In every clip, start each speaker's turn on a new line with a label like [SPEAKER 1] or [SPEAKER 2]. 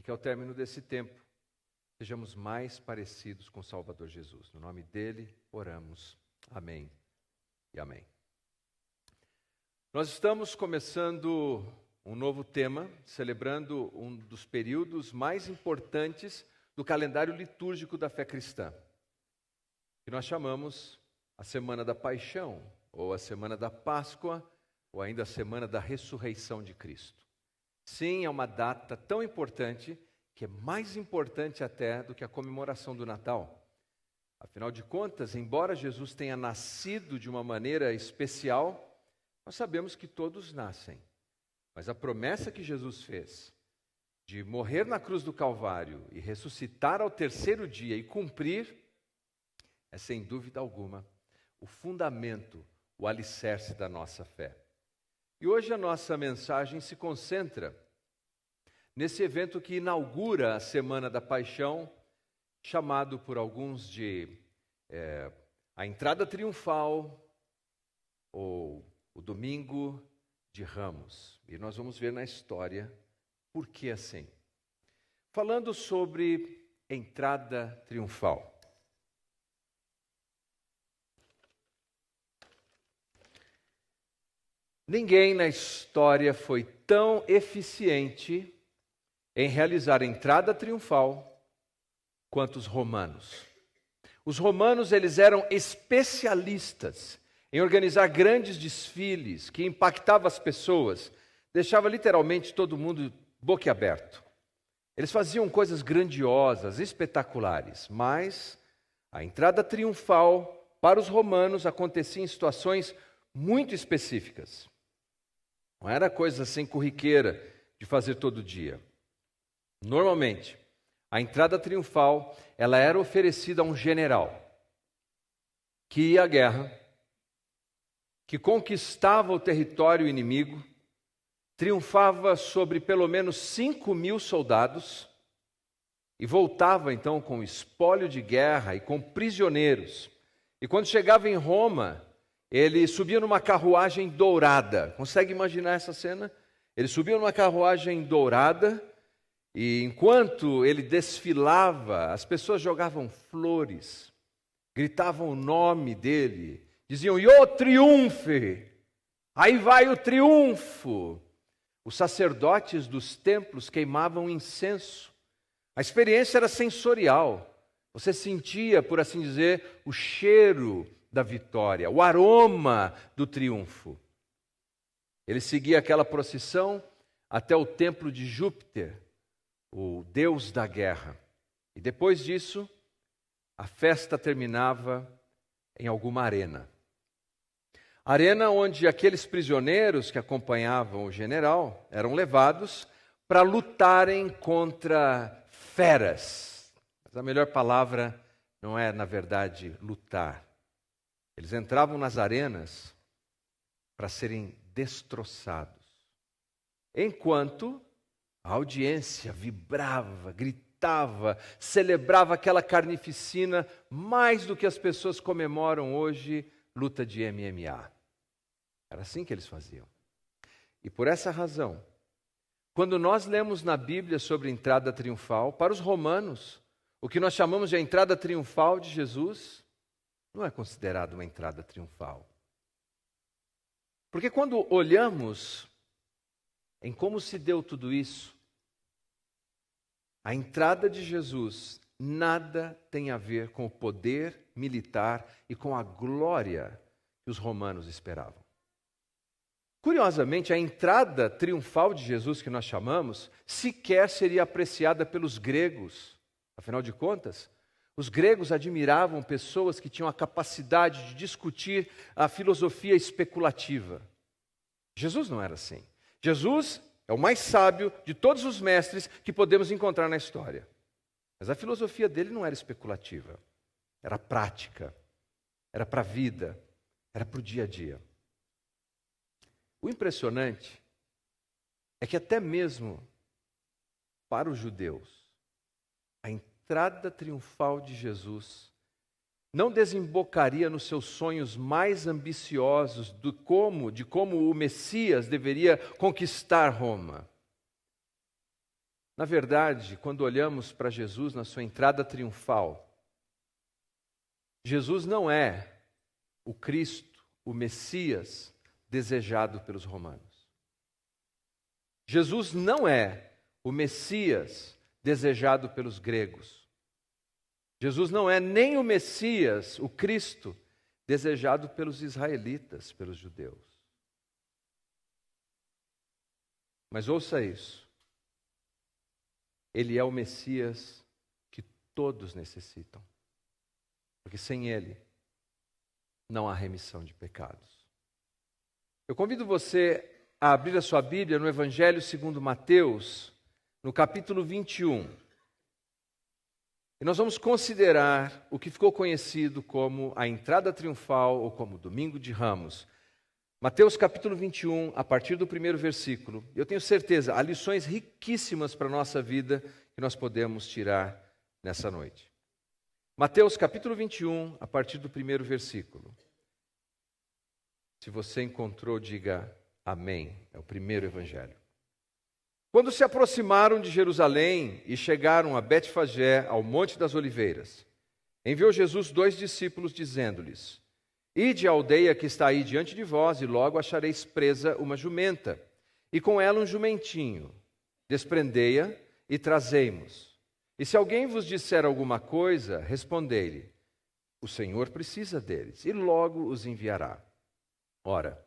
[SPEAKER 1] que ao término desse tempo, sejamos mais parecidos com o Salvador Jesus. No nome dele, oramos. Amém e amém. Nós estamos começando um novo tema, celebrando um dos períodos mais importantes do calendário litúrgico da fé cristã, que nós chamamos a Semana da Paixão, ou a Semana da Páscoa, ou ainda a Semana da Ressurreição de Cristo. Sim, é uma data tão importante, que é mais importante até do que a comemoração do Natal. Afinal de contas, embora Jesus tenha nascido de uma maneira especial, nós sabemos que todos nascem. Mas a promessa que Jesus fez de morrer na cruz do Calvário e ressuscitar ao terceiro dia e cumprir, é sem dúvida alguma o fundamento, o alicerce da nossa fé. E hoje a nossa mensagem se concentra nesse evento que inaugura a Semana da Paixão, chamado por alguns de a entrada triunfal ou o Domingo de Ramos. E nós vamos ver na história por que assim. Falando sobre entrada triunfal. Ninguém na história foi tão eficiente em realizar a entrada triunfal quanto os romanos. Os romanos, eles eram especialistas em organizar grandes desfiles que impactavam as pessoas, deixava literalmente todo mundo boquiaberto. Eles faziam coisas grandiosas, espetaculares, mas a entrada triunfal para os romanos acontecia em situações muito específicas. Não era coisa assim corriqueira de fazer todo dia. Normalmente, a entrada triunfal, ela era oferecida a um general que ia à guerra, que conquistava o território inimigo, triunfava sobre pelo menos 5.000 soldados e voltava então com espólio de guerra e com prisioneiros. E quando chegava em Roma, ele subia numa carruagem dourada. Consegue imaginar essa cena? Ele subia numa carruagem dourada e enquanto ele desfilava, as pessoas jogavam flores, gritavam o nome dele, diziam, "Io triunfe!" Aí vai o triunfo. Os sacerdotes dos templos queimavam incenso. A experiência era sensorial. Você sentia, por assim dizer, o cheiro da vitória, o aroma do triunfo. Ele seguia aquela procissão até o templo de Júpiter, o deus da guerra. E depois disso, a festa terminava em alguma arena. Arena onde aqueles prisioneiros que acompanhavam o general eram levados para lutarem contra feras. Mas a melhor palavra não é, na verdade, lutar. Eles entravam nas arenas para serem destroçados. Enquanto a audiência vibrava, gritava, celebrava aquela carnificina mais do que as pessoas comemoram hoje luta de MMA. Era assim que eles faziam. E por essa razão, quando nós lemos na Bíblia sobre entrada triunfal, para os romanos, o que nós chamamos de a entrada triunfal de Jesus, não é considerado uma entrada triunfal. Porque quando olhamos em como se deu tudo isso, a entrada de Jesus nada tem a ver com o poder militar e com a glória que os romanos esperavam. Curiosamente, a entrada triunfal de Jesus, que nós chamamos, sequer seria apreciada pelos gregos. Afinal de contas, os gregos admiravam pessoas que tinham a capacidade de discutir a filosofia especulativa. Jesus não era assim. Jesus é o mais sábio de todos os mestres que podemos encontrar na história. Mas a filosofia dele não era especulativa, era prática, era para a vida, era para o dia a dia. O impressionante é que até mesmo para os judeus, a entrada triunfal de Jesus não desembocaria nos seus sonhos mais ambiciosos de como o Messias deveria conquistar Roma. Na verdade, quando olhamos para Jesus na sua entrada triunfal, Jesus não é o Cristo, o Messias desejado pelos romanos. Jesus não é o Messias desejado pelos gregos. Jesus não é nem o Messias, o Cristo, desejado pelos israelitas, pelos judeus. Mas ouça isso. Ele é o Messias que todos necessitam. Porque sem Ele não há remissão de pecados. Eu convido você a abrir a sua Bíblia no Evangelho segundo Mateus, no capítulo 21. E nós vamos considerar o que ficou conhecido como a entrada triunfal ou como Domingo de Ramos. Mateus capítulo 21, a partir do primeiro versículo. Eu tenho certeza, há lições riquíssimas para a nossa vida que nós podemos tirar nessa noite. Mateus capítulo 21, a partir do primeiro versículo. Se você encontrou, diga amém. É o primeiro evangelho. Quando se aproximaram de Jerusalém e chegaram a Betfagé, ao Monte das Oliveiras, enviou Jesus 2 discípulos, dizendo-lhes: Ide à aldeia que está aí diante de vós, e logo achareis presa uma jumenta, e com ela um jumentinho. Desprendei-a e trazei-mos. E se alguém vos disser alguma coisa, respondei-lhe: O Senhor precisa deles, e logo os enviará. Ora,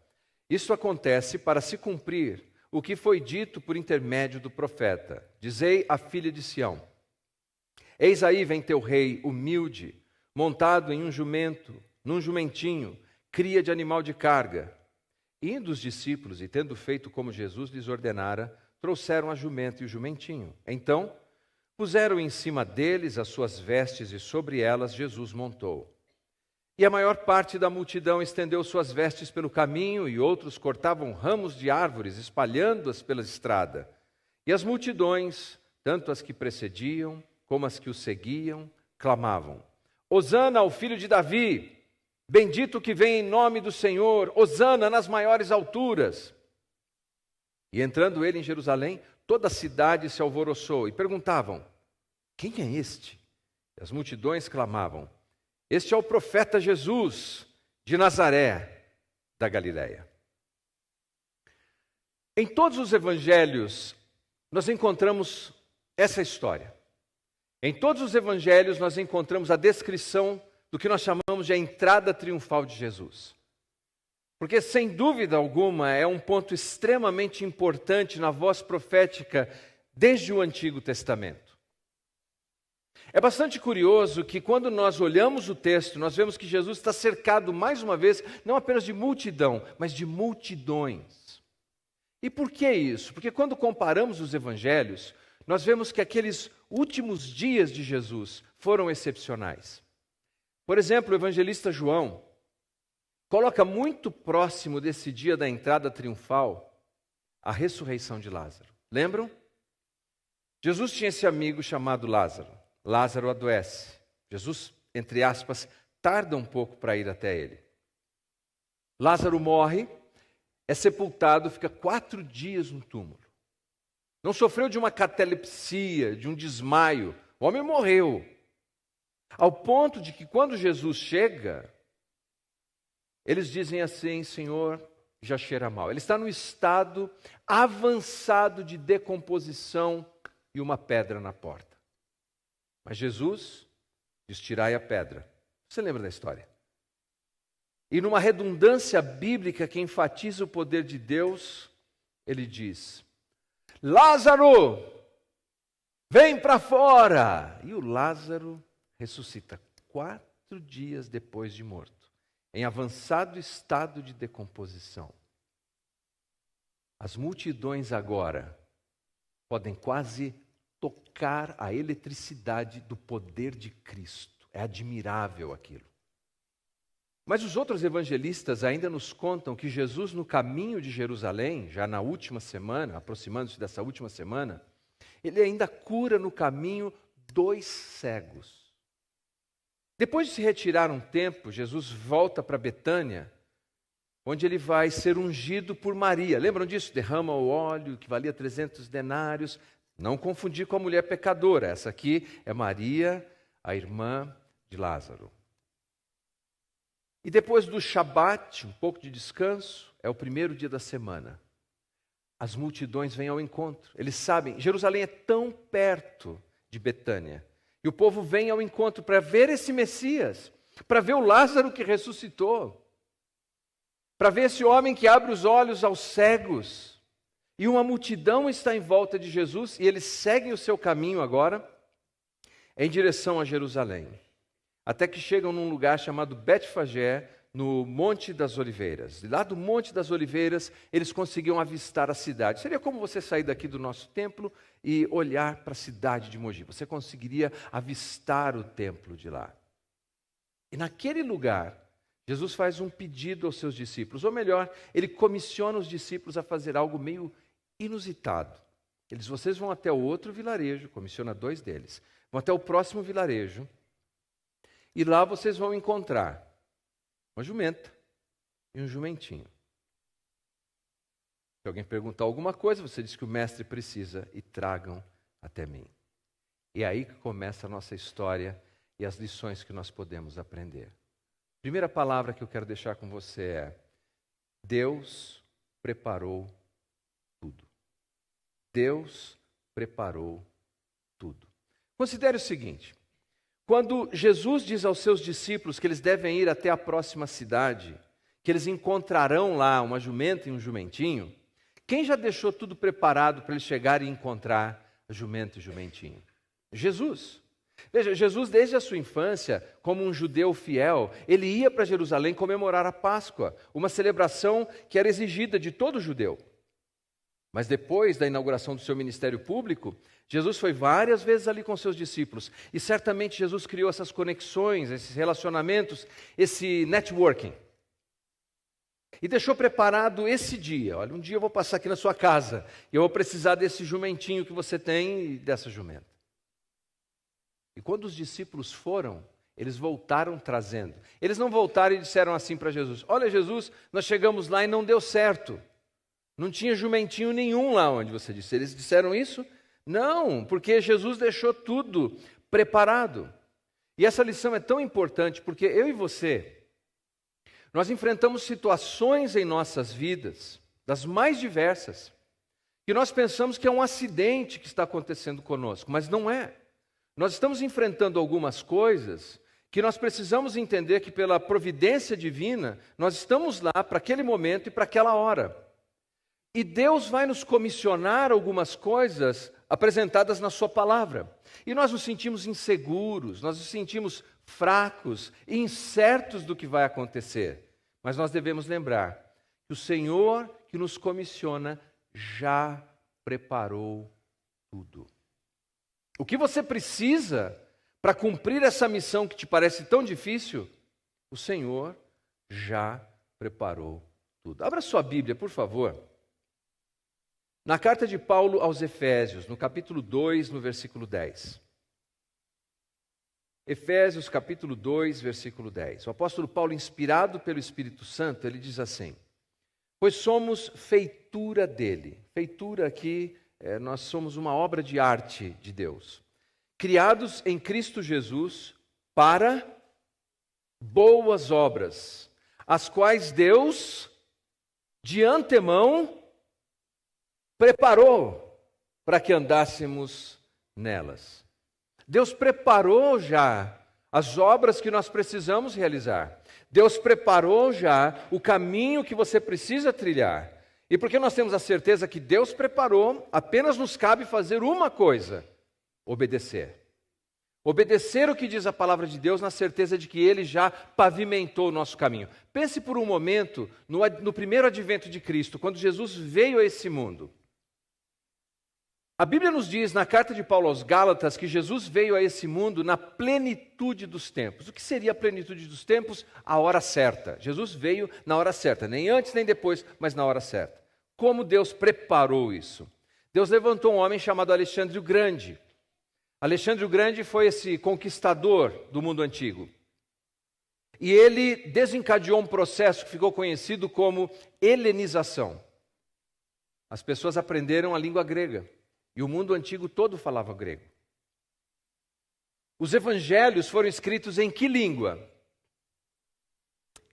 [SPEAKER 1] isso acontece para se cumprir o que foi dito por intermédio do profeta. Dizei à filha de Sião: Eis aí vem teu rei humilde, montado em um jumento, num jumentinho, cria de animal de carga. Indo os discípulos, e tendo feito como Jesus lhes ordenara, trouxeram a jumenta e o jumentinho. Então, puseram em cima deles as suas vestes, e sobre elas Jesus montou. E a maior parte da multidão estendeu suas vestes pelo caminho, e outros cortavam ramos de árvores, espalhando-as pela estrada. E as multidões, tanto as que precediam como as que o seguiam, clamavam: Hosana ao filho de Davi! Bendito que vem em nome do Senhor! Hosana nas maiores alturas! E entrando ele em Jerusalém, toda a cidade se alvoroçou e perguntavam: Quem é este? E as multidões clamavam: Este é o profeta Jesus, de Nazaré, da Galiléia. Em todos os evangelhos, nós encontramos essa história. Em todos os evangelhos, nós encontramos a descrição do que nós chamamos de a entrada triunfal de Jesus. Porque, sem dúvida alguma, é um ponto extremamente importante na voz profética desde o Antigo Testamento. É bastante curioso que quando nós olhamos o texto, nós vemos que Jesus está cercado, mais uma vez, não apenas de multidão, mas de multidões. E por que isso? Porque quando comparamos os evangelhos, nós vemos que aqueles últimos dias de Jesus foram excepcionais. Por exemplo, o evangelista João coloca muito próximo desse dia da entrada triunfal a ressurreição de Lázaro. Lembram? Jesus tinha esse amigo chamado Lázaro. Lázaro adoece. Jesus, entre aspas, tarda um pouco para ir até ele. Lázaro morre, é sepultado, fica 4 dias no túmulo. Não sofreu de uma catalepsia, de um desmaio. O homem morreu. Ao ponto de que quando Jesus chega, eles dizem assim: Senhor, já cheira mal. Ele está num estado avançado de decomposição e uma pedra na porta. Mas Jesus diz: tirai a pedra. Você lembra da história? E numa redundância bíblica que enfatiza o poder de Deus, ele diz: Lázaro, vem para fora! E o Lázaro ressuscita 4 dias depois de morto, em avançado estado de decomposição. As multidões agora podem quase tocar a eletricidade do poder de Cristo. É admirável aquilo. Mas os outros evangelistas ainda nos contam que Jesus, no caminho de Jerusalém, já na última semana, aproximando-se dessa última semana, ele ainda cura no caminho 2 cegos. Depois de se retirar um tempo, Jesus volta para Betânia, onde ele vai ser ungido por Maria. Lembram disso? Derrama o óleo que valia 300 denários, Não confundir com a mulher pecadora. Essa aqui é Maria, a irmã de Lázaro. E depois do Shabat, um pouco de descanso, é o primeiro dia da semana. As multidões vêm ao encontro. Eles sabem, Jerusalém é tão perto de Betânia. E o povo vem ao encontro para ver esse Messias, para ver o Lázaro que ressuscitou, para ver esse homem que abre os olhos aos cegos. E uma multidão está em volta de Jesus e eles seguem o seu caminho agora em direção a Jerusalém. Até que chegam num lugar chamado Betfagé, no Monte das Oliveiras. E lá do Monte das Oliveiras, eles conseguiam avistar a cidade. Seria como você sair daqui do nosso templo e olhar para a cidade de Mogi. Você conseguiria avistar o templo de lá. E naquele lugar, Jesus faz um pedido aos seus discípulos. Ou melhor, ele comissiona os discípulos a fazer algo meio inusitado. Vocês vão até o outro vilarejo, comissiona 2 deles. Vão até o próximo vilarejo. E lá vocês vão encontrar uma jumenta e um jumentinho. Se alguém perguntar alguma coisa, você diz que o mestre precisa e tragam até mim. E é aí que começa a nossa história e as lições que nós podemos aprender. Primeira palavra que eu quero deixar com você é: Deus preparou tudo. Deus preparou tudo. Considere o seguinte: quando Jesus diz aos seus discípulos que eles devem ir até a próxima cidade, que eles encontrarão lá uma jumenta e um jumentinho, quem já deixou tudo preparado para eles chegarem e encontrar a jumenta e o jumentinho? Jesus. Veja, Jesus desde a sua infância, como um judeu fiel, ele ia para Jerusalém comemorar a Páscoa, uma celebração que era exigida de todo judeu. Mas depois da inauguração do seu ministério público, Jesus foi várias vezes ali com seus discípulos. E certamente Jesus criou essas conexões, esses relacionamentos, esse networking. E deixou preparado esse dia. Olha, um dia eu vou passar aqui na sua casa e eu vou precisar desse jumentinho que você tem e dessa jumenta. E quando os discípulos foram, eles voltaram trazendo. Eles não voltaram e disseram assim para Jesus: olha, Jesus, nós chegamos lá e não deu certo. Não tinha jumentinho nenhum lá onde você disse. Eles disseram isso? Não, porque Jesus deixou tudo preparado. E essa lição é tão importante porque eu e você, nós enfrentamos situações em nossas vidas, das mais diversas, que nós pensamos que é um acidente que está acontecendo conosco, mas não é. Nós estamos enfrentando algumas coisas que nós precisamos entender que pela providência divina, nós estamos lá para aquele momento e para aquela hora. E Deus vai nos comissionar algumas coisas apresentadas na sua palavra. E nós nos sentimos inseguros, nós nos sentimos fracos e incertos do que vai acontecer. Mas nós devemos lembrar que o Senhor que nos comissiona já preparou tudo. O que você precisa para cumprir essa missão que te parece tão difícil, o Senhor já preparou tudo. Abra sua Bíblia, por favor. Na carta de Paulo aos Efésios, no capítulo 2, no versículo 10. Efésios, capítulo 2, versículo 10. O apóstolo Paulo, inspirado pelo Espírito Santo, ele diz assim: pois somos feitura dele. Feitura aqui, nós somos uma obra de arte de Deus. Criados em Cristo Jesus para boas obras, as quais Deus, de antemão, preparou para que andássemos nelas. Deus preparou já as obras que nós precisamos realizar. Deus preparou já o caminho que você precisa trilhar. E porque nós temos a certeza que Deus preparou, apenas nos cabe fazer uma coisa: obedecer. Obedecer o que diz a palavra de Deus na certeza de que Ele já pavimentou o nosso caminho. Pense por um momento no primeiro advento de Cristo, quando Jesus veio a esse mundo. A Bíblia nos diz, na carta de Paulo aos Gálatas, que Jesus veio a esse mundo na plenitude dos tempos. O que seria a plenitude dos tempos? A hora certa. Jesus veio na hora certa, nem antes nem depois, mas na hora certa. Como Deus preparou isso? Deus levantou um homem chamado Alexandre o Grande. Alexandre o Grande foi esse conquistador do mundo antigo. E ele desencadeou um processo que ficou conhecido como helenização. As pessoas aprenderam a língua grega. E o mundo antigo todo falava grego. Os evangelhos foram escritos em que língua?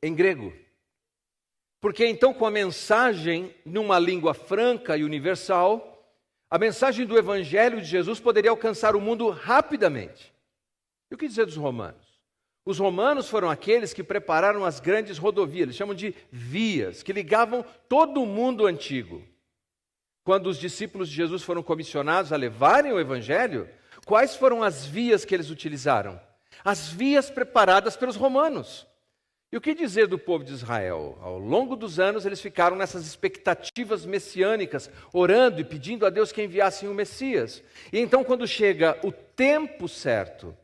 [SPEAKER 1] Em grego. Porque então, com a mensagem numa língua franca e universal, a mensagem do evangelho de Jesus poderia alcançar o mundo rapidamente. E o que dizer dos romanos? Os romanos foram aqueles que prepararam as grandes rodovias, eles chamam de vias, que ligavam todo o mundo antigo. Quando os discípulos de Jesus foram comissionados a levarem o evangelho, quais foram as vias que eles utilizaram? As vias preparadas pelos romanos. E o que dizer do povo de Israel? Ao longo dos anos, eles ficaram nessas expectativas messiânicas, orando e pedindo a Deus que enviasse o Messias. E então, quando chega o tempo certo,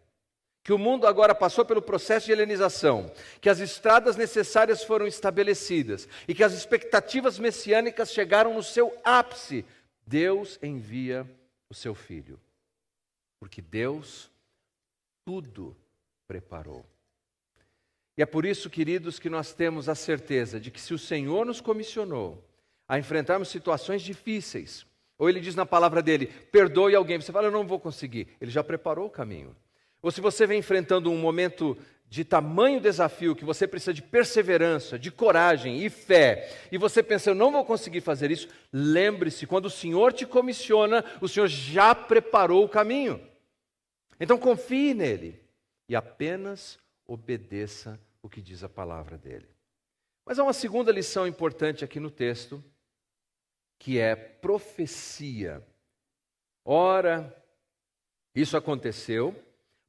[SPEAKER 1] que o mundo agora passou pelo processo de helenização, que as estradas necessárias foram estabelecidas e que as expectativas messiânicas chegaram no seu ápice, Deus envia o seu Filho. Porque Deus tudo preparou. E é por isso, queridos, que nós temos a certeza de que se o Senhor nos comissionou a enfrentarmos situações difíceis, ou Ele diz na palavra dele, perdoe alguém, você fala, eu não vou conseguir, Ele já preparou o caminho. Ou se você vem enfrentando um momento de tamanho desafio, que você precisa de perseverança, de coragem e fé, e você pensa, eu não vou conseguir fazer isso, lembre-se, quando o Senhor te comissiona, o Senhor já preparou o caminho. Então confie nele e apenas obedeça o que diz a palavra dele. Mas há uma segunda lição importante aqui no texto, que é profecia. Ora, isso aconteceu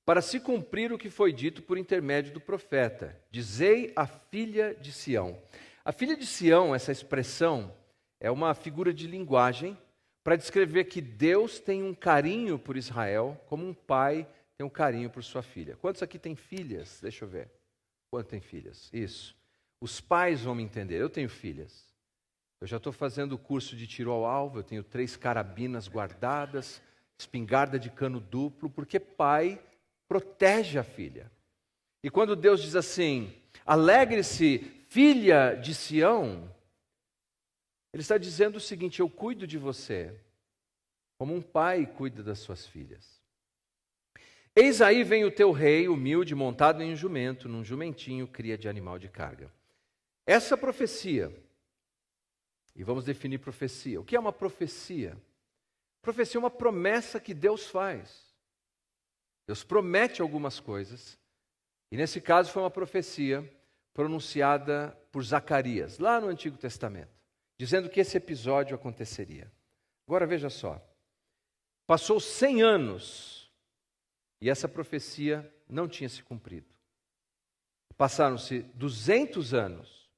[SPEAKER 1] para se cumprir o que foi dito por intermédio do profeta. Dizei a filha de Sião. A filha de Sião, essa expressão, é uma figura de linguagem para descrever que Deus tem um carinho por Israel, como um pai tem um carinho por sua filha. Quantos aqui têm filhas? Deixa eu ver. Quantos têm filhas? Isso. Os pais vão me entender. Eu tenho filhas. Eu já estou fazendo o curso de tiro ao alvo, eu tenho 3 carabinas guardadas, espingarda de cano duplo, porque pai protege a filha. E quando Deus diz assim, alegre-se, filha de Sião, Ele está dizendo o seguinte, eu cuido de você, como um pai cuida das suas filhas. Eis aí vem o teu rei, humilde, montado em um jumento, num jumentinho, cria de animal de carga. Essa profecia, e vamos definir profecia. O que é uma profecia? Profecia é uma promessa que Deus faz. Deus promete algumas coisas, e nesse caso foi uma profecia pronunciada por Zacarias, lá no Antigo Testamento, dizendo que esse episódio aconteceria. Agora veja só, passou 100 anos e essa profecia não tinha se cumprido. Passaram-se 200 anos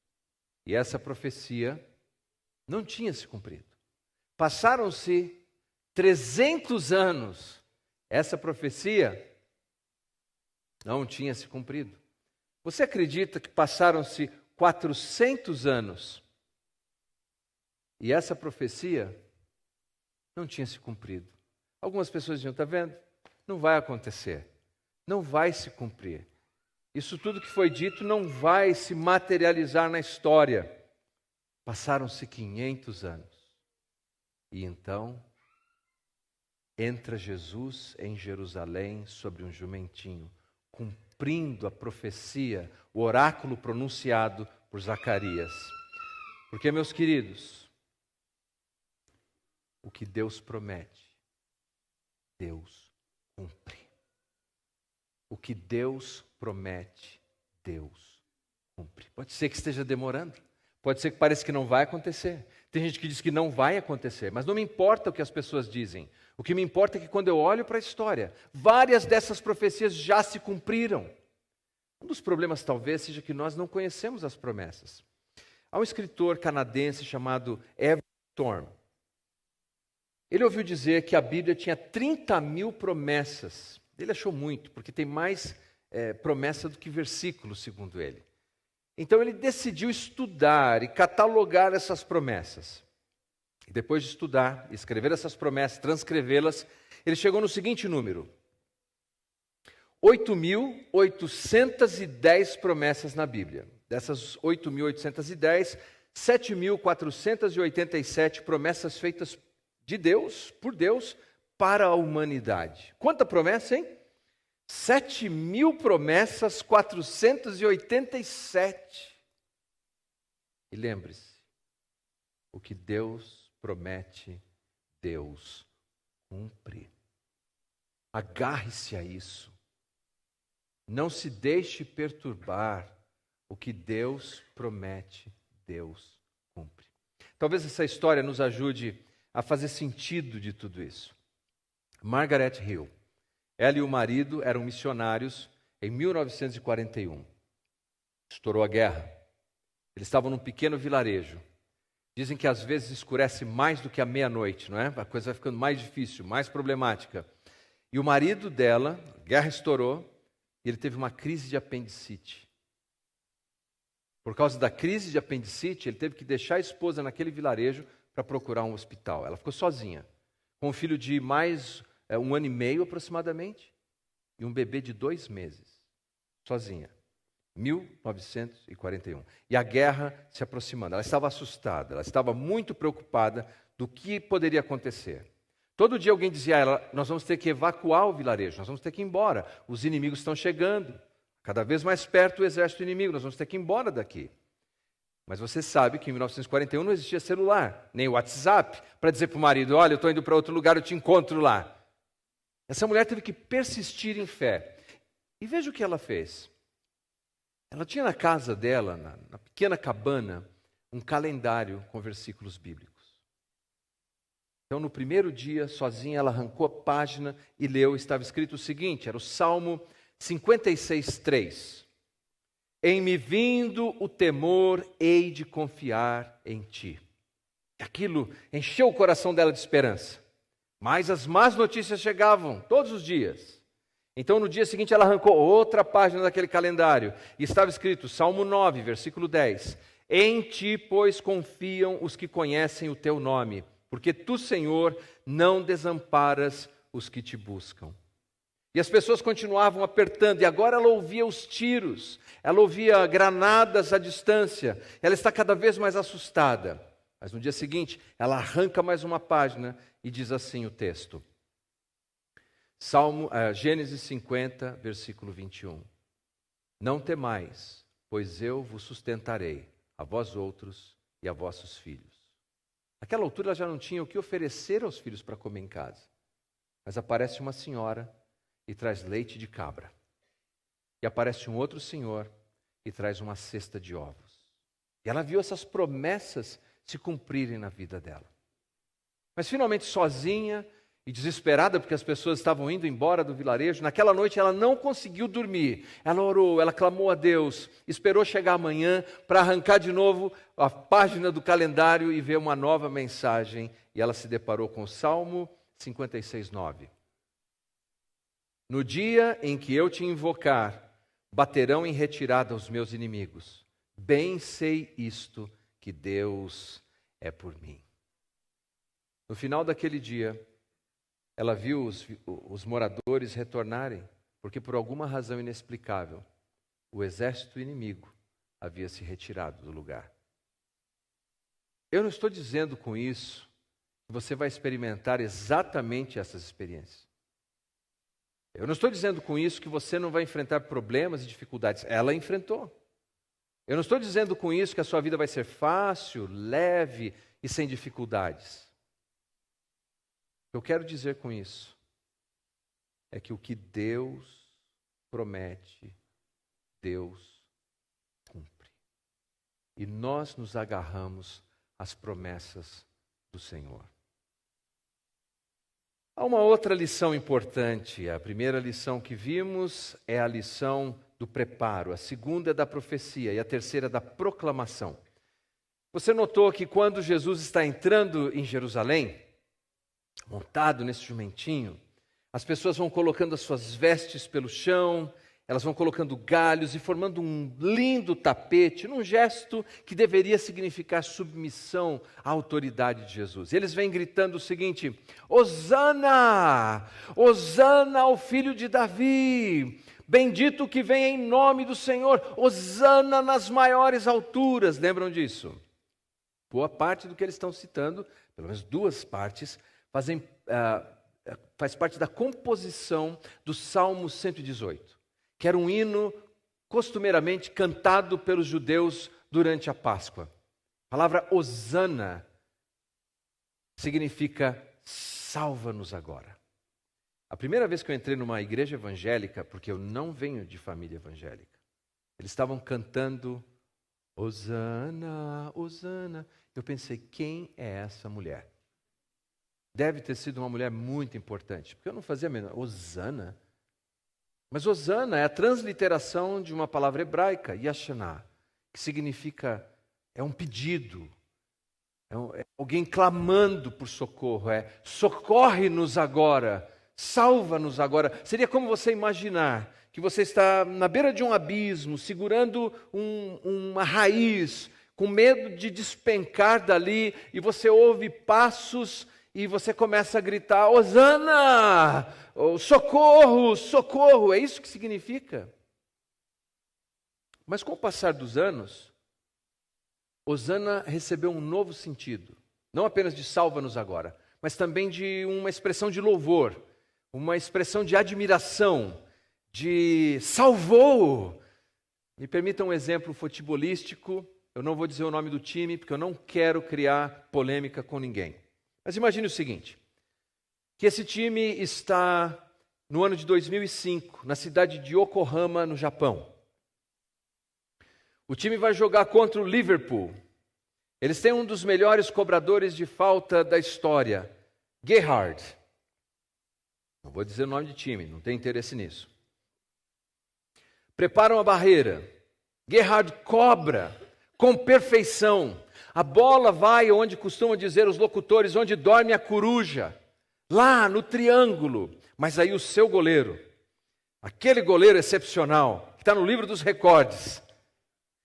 [SPEAKER 1] e essa profecia não tinha se cumprido. Passaram-se 300 anos. Essa profecia não tinha se cumprido. Você acredita que passaram-se 400 anos e essa profecia não tinha se cumprido? Algumas pessoas diziam, está vendo? Não vai acontecer. Não vai se cumprir. Isso tudo que foi dito não vai se materializar na história. Passaram-se 500 anos. E então entra Jesus em Jerusalém sobre um jumentinho, cumprindo a profecia, o oráculo pronunciado por Zacarias. Porque, meus queridos, o que Deus promete, Deus cumpre. O que Deus promete, Deus cumpre. Pode ser que esteja demorando, pode ser que pareça que não vai acontecer. Tem gente que diz que não vai acontecer, mas não me importa o que as pessoas dizem. O que me importa é que quando eu olho para a história, várias dessas profecias já se cumpriram. Um dos problemas talvez seja que nós não conhecemos as promessas. Há um escritor canadense chamado Everett Storm. Ele ouviu dizer que a Bíblia tinha 30.000 promessas. Ele achou muito, porque tem mais promessa do que versículo, segundo ele. Então ele decidiu estudar e catalogar essas promessas. E depois de estudar, escrever essas promessas, transcrevê-las, ele chegou no seguinte número: 8.810 promessas na Bíblia. Dessas 8.810, 7.487 promessas feitas de Deus, por Deus, para a humanidade. Quanta promessa, hein? 7.000 promessas, 487. E lembre-se, o que Deus promete, Deus cumpre. Agarre-se a isso. Não se deixe perturbar. O que Deus promete, Deus cumpre. Talvez essa história nos ajude a fazer sentido de tudo isso. Margaret Hill. Ela e o marido eram missionários em 1941. Estourou a guerra. Eles estavam num pequeno vilarejo. Dizem que às vezes escurece mais do que a meia-noite, não é? A coisa vai ficando mais difícil, mais problemática. E o marido dela, a guerra estourou, e ele teve uma crise de apendicite. Por causa da crise de apendicite, ele teve que deixar a esposa naquele vilarejo para procurar um hospital. Ela ficou sozinha, com um filho de mais 1 ano e meio aproximadamente, e um bebê de 2 meses, sozinha. 1941. E a guerra se aproximando. Ela estava assustada, ela estava muito preocupada do que poderia acontecer. Todo dia alguém dizia a ela: nós vamos ter que evacuar o vilarejo, nós vamos ter que ir embora, os inimigos estão chegando, cada vez mais perto o exército inimigo, nós vamos ter que ir embora daqui. Mas você sabe que em 1941 não existia celular, nem WhatsApp, para dizer para o marido: olha, eu estou indo para outro lugar, eu te encontro lá. Essa mulher teve que persistir em fé. E veja o que ela fez. Ela tinha na casa dela, na pequena cabana, um calendário com versículos bíblicos. Então, no primeiro dia, sozinha, ela arrancou a página e leu. Estava escrito o seguinte, era o Salmo 56:3. Em me vindo o temor, hei de confiar em ti. Aquilo encheu o coração dela de esperança. Mas as más notícias chegavam todos os dias. Então, no dia seguinte, ela arrancou outra página daquele calendário. E estava escrito, Salmo 9, versículo 10. Em ti, pois, confiam os que conhecem o teu nome, porque tu, Senhor, não desamparas os que te buscam. E as pessoas continuavam apertando, e agora ela ouvia os tiros, ela ouvia granadas à distância, ela está cada vez mais assustada. Mas no dia seguinte, ela arranca mais uma página e diz assim o texto. Gênesis 50, versículo 21. Não temais, pois eu vos sustentarei, a vós outros e a vossos filhos. Naquela altura ela já não tinha o que oferecer aos filhos para comer em casa. Mas aparece uma senhora e traz leite de cabra. E aparece um outro senhor e traz uma cesta de ovos. E ela viu essas promessas se cumprirem na vida dela. Mas finalmente sozinha e desesperada, porque as pessoas estavam indo embora do vilarejo, naquela noite ela não conseguiu dormir. Ela orou, ela clamou a Deus, esperou chegar amanhã para arrancar de novo a página do calendário e ver uma nova mensagem. E ela se deparou com o Salmo 56:9. No dia em que eu te invocar, baterão em retirada os meus inimigos. Bem sei isto, que Deus é por mim. No final daquele dia, ela viu os moradores retornarem, porque por alguma razão inexplicável, o exército inimigo havia se retirado do lugar. Eu não estou dizendo com isso que você vai experimentar exatamente essas experiências. Eu não estou dizendo com isso que você não vai enfrentar problemas e dificuldades. Ela enfrentou. Eu não estou dizendo com isso que a sua vida vai ser fácil, leve e sem dificuldades. O que eu quero dizer com isso é que o que Deus promete, Deus cumpre. E nós nos agarramos às promessas do Senhor. Há uma outra lição importante. A primeira lição que vimos é a lição do preparo, a segunda é da profecia e a terceira é da proclamação. Você notou que quando Jesus está entrando em Jerusalém, montado nesse jumentinho, as pessoas vão colocando as suas vestes pelo chão, elas vão colocando galhos e formando um lindo tapete, num gesto que deveria significar submissão à autoridade de Jesus. Eles vêm gritando o seguinte: Hosana! Hosana ao filho de Davi! Bendito o que vem em nome do Senhor! Hosana nas maiores alturas! Lembram disso? Boa parte do que eles estão citando, pelo menos duas partes, faz parte da composição do Salmo 118, que era um hino costumeiramente cantado pelos judeus durante a Páscoa. A palavra Hosana significa salva-nos agora. A primeira vez que eu entrei numa igreja evangélica, porque eu não venho de família evangélica, eles estavam cantando Hosana, Hosana. Eu pensei, quem é essa mulher? Deve ter sido uma mulher muito importante, porque eu não fazia a menor. Hosana? Mas Hosana é a transliteração de uma palavra hebraica, Yashaná, que significa, é um pedido, é alguém clamando por socorro, socorre-nos agora, salva-nos agora. Seria como você imaginar que você está na beira de um abismo, segurando uma raiz, com medo de despencar dali, e você ouve passos e você começa a gritar, Hosana! Socorro, socorro! É isso que significa. Mas com o passar dos anos, Hosana recebeu um novo sentido. Não apenas de salva-nos agora, mas também de uma expressão de louvor, uma expressão de admiração, de salvou. Me permita um exemplo futebolístico. Eu não vou dizer o nome do time, porque eu não quero criar polêmica com ninguém. Mas imagine o seguinte, que esse time está no ano de 2005, na cidade de Yokohama, no Japão. O time vai jogar contra o Liverpool. Eles têm um dos melhores cobradores de falta da história, Gerhard. Não vou dizer o nome de time, não tenho interesse nisso. Preparam a barreira. Gerhard cobra com perfeição. A bola vai onde costumam dizer os locutores, onde dorme a coruja. Lá no triângulo. Mas aí o seu goleiro, aquele goleiro excepcional, que está no livro dos recordes,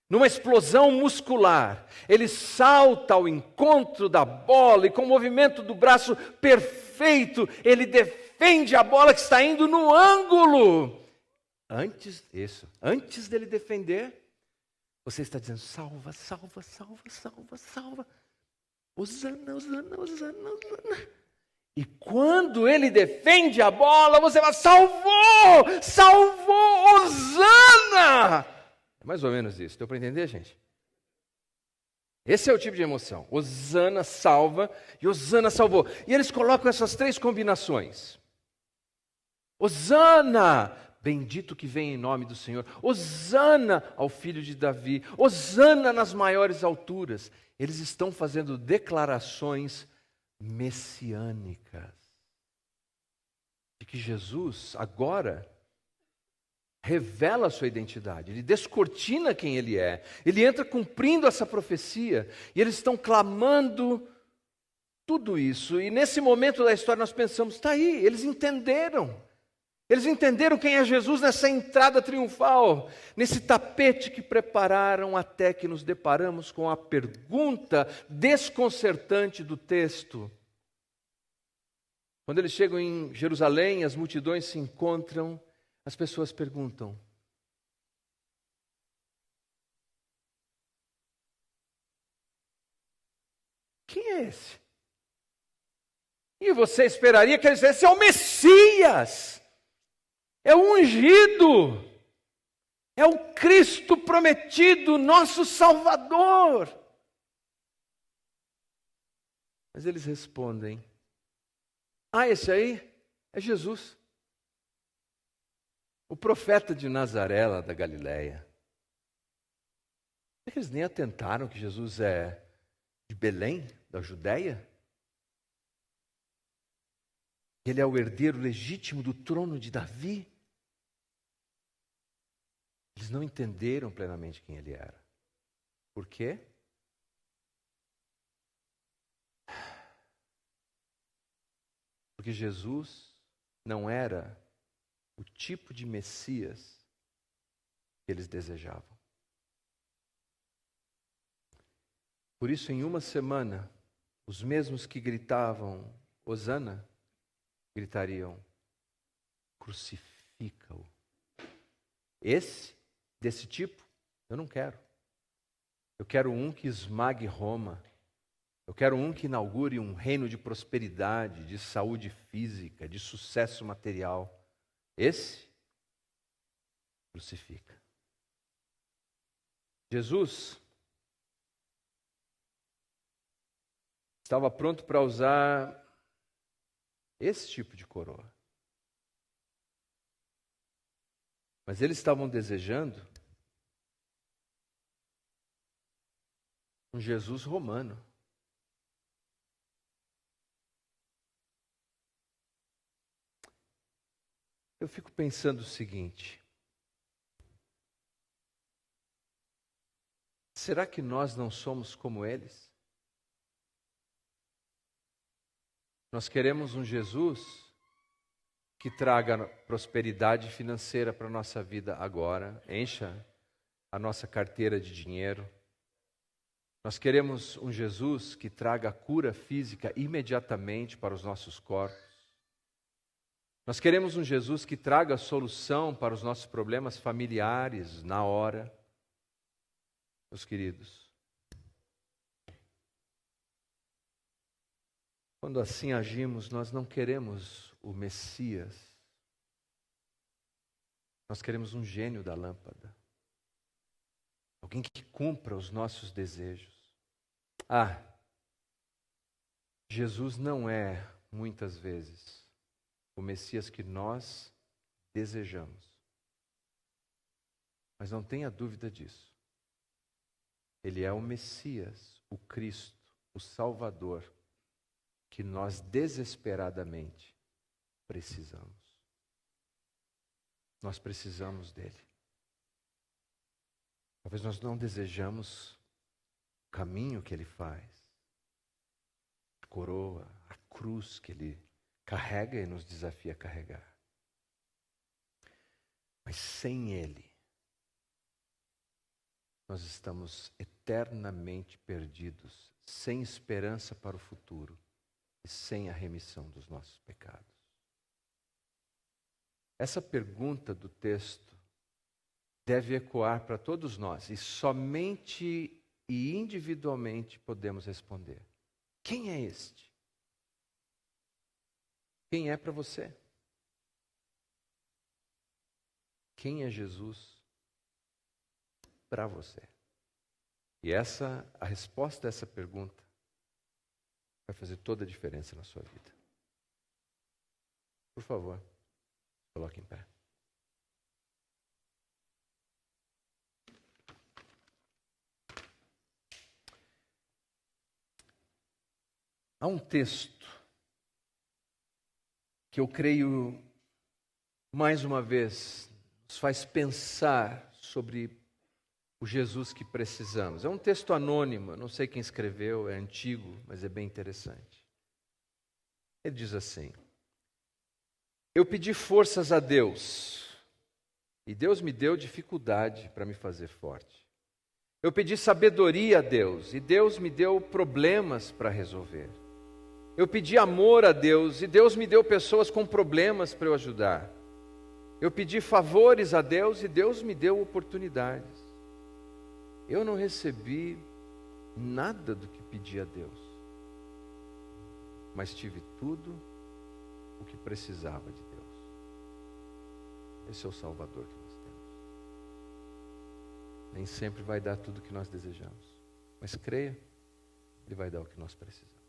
[SPEAKER 1] numa explosão muscular, ele salta ao encontro da bola e com o movimento do braço perfeito, ele defende a bola que está indo no ângulo. Antes dele defender, você está dizendo, salva, salva, salva, salva, salva. Hosana, Hosana, Hosana, Hosana. E quando ele defende a bola, você vai, salvou, salvou, Hosana. É mais ou menos isso, deu para entender, gente? Esse é o tipo de emoção. Hosana salva e Hosana salvou. E eles colocam essas três combinações. Hosana, bendito que vem em nome do Senhor. Hosana ao filho de Davi. Hosana nas maiores alturas. Eles estão fazendo declarações messiânicas. De que Jesus agora revela a sua identidade, ele descortina quem ele é, ele entra cumprindo essa profecia, e eles estão clamando tudo isso, e nesse momento da história nós pensamos, está aí, eles entenderam quem é Jesus nessa entrada triunfal, nesse tapete que prepararam, até que nos deparamos com a pergunta desconcertante do texto. Quando eles chegam em Jerusalém, as multidões se encontram. As pessoas perguntam, quem é esse? E você esperaria que eles dissessem, é o Messias, é o ungido, é o Cristo prometido, nosso Salvador. Mas eles respondem, esse aí é Jesus. O profeta de Nazaré, lá da Galileia. Eles nem atentaram que Jesus é de Belém, da Judéia? Ele é o herdeiro legítimo do trono de Davi? Eles não entenderam plenamente quem ele era. Por quê? Porque Jesus não era o tipo de Messias que eles desejavam. Por isso, em uma semana, os mesmos que gritavam Hosana, gritariam, crucifica-o. Desse tipo, eu não quero. Eu quero um que esmague Roma. Eu quero um que inaugure um reino de prosperidade, de saúde física, de sucesso material. Esse crucifica. Jesus estava pronto para usar esse tipo de coroa. Mas eles estavam desejando um Jesus romano. Eu fico pensando o seguinte: será que nós não somos como eles? Nós queremos um Jesus que traga prosperidade financeira para a nossa vida agora, encha a nossa carteira de dinheiro. Nós queremos um Jesus que traga cura física imediatamente para os nossos corpos. Nós queremos um Jesus que traga solução para os nossos problemas familiares na hora. Meus queridos, quando assim agimos, nós não queremos o Messias. Nós queremos um gênio da lâmpada. Alguém que cumpra os nossos desejos. Jesus não é, muitas vezes, o Messias que nós desejamos. Mas não tenha dúvida disso. Ele é o Messias, o Cristo, o Salvador, que nós desesperadamente precisamos. Nós precisamos dele. Talvez nós não desejamos o caminho que ele faz, a coroa, a cruz que ele carrega e nos desafia a carregar. Mas sem ele, nós estamos eternamente perdidos, sem esperança para o futuro e sem a remissão dos nossos pecados. Essa pergunta do texto deve ecoar para todos nós e somente e individualmente podemos responder. Quem é este? Quem é para você? Quem é Jesus para você? E a resposta a essa pergunta vai fazer toda a diferença na sua vida. Por favor, coloque em pé. Há um texto que eu creio, mais uma vez, nos faz pensar sobre o Jesus que precisamos. É um texto anônimo, não sei quem escreveu, é antigo, mas é bem interessante. Ele diz assim: eu pedi forças a Deus, e Deus me deu dificuldade para me fazer forte. Eu pedi sabedoria a Deus, e Deus me deu problemas para resolver. Eu pedi amor a Deus, e Deus me deu pessoas com problemas para eu ajudar. Eu pedi favores a Deus, e Deus me deu oportunidades. Eu não recebi nada do que pedi a Deus, mas tive tudo o que precisava de Deus. Esse é o Salvador que nós temos. Nem sempre vai dar tudo o que nós desejamos, mas creia, Ele vai dar o que nós precisamos.